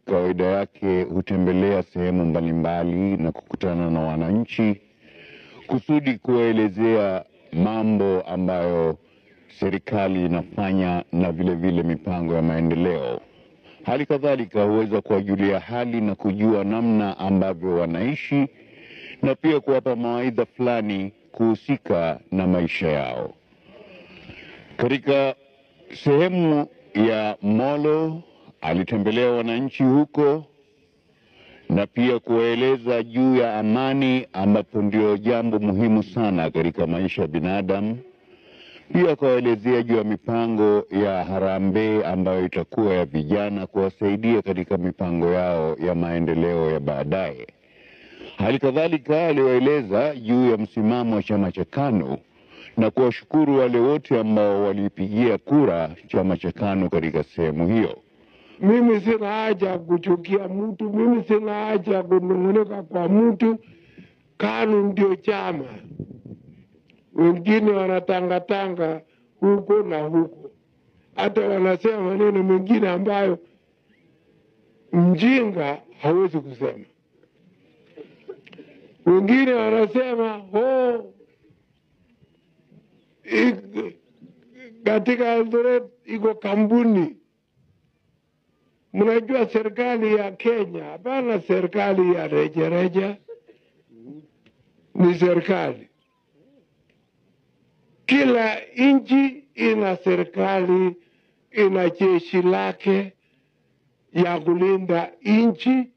kawaida yake hutembelea sehemu mbalimbali na kukutana na wananchi kusudi kuelezea mambo ambayo serikali inafanya na vile vile mipango ya maendeleo. Hali kadhalika huweza kuwajulia hali na kujua namna ambavyo wanaishi na pia kuwapa mawaidha fulani kuhusika na maisha yao. Katika sehemu ya Molo alitembelea wananchi huko na pia kueleza juu ya amani, ambapo ndio jambo muhimu sana katika maisha ya binadamu. Pia kuelezea juu ya mipango ya harambee ambayo itakuwa ya vijana kuwasaidia katika mipango yao ya maendeleo ya baadaye. Hali kadhalika aliwaeleza juu ya msimamo wa chama cha KANU na kuwashukuru wale wote ambao walipigia kura chama cha KANU katika sehemu hiyo. Mimi sina haja kuchukia mtu, mimi sina haja kunung'unika kwa mtu. KANU ndio chama. Wengine wanatangatanga huko na huko, hata wanasema maneno mengine ambayo mjinga hawezi kusema. Wengine wanasema katika Eldoret iko kampuni. Mnajua serikali ya Kenya hapana serikali ya rejareja, ni serikali. Kila nchi ina serikali, ina jeshi lake ya kulinda nchi,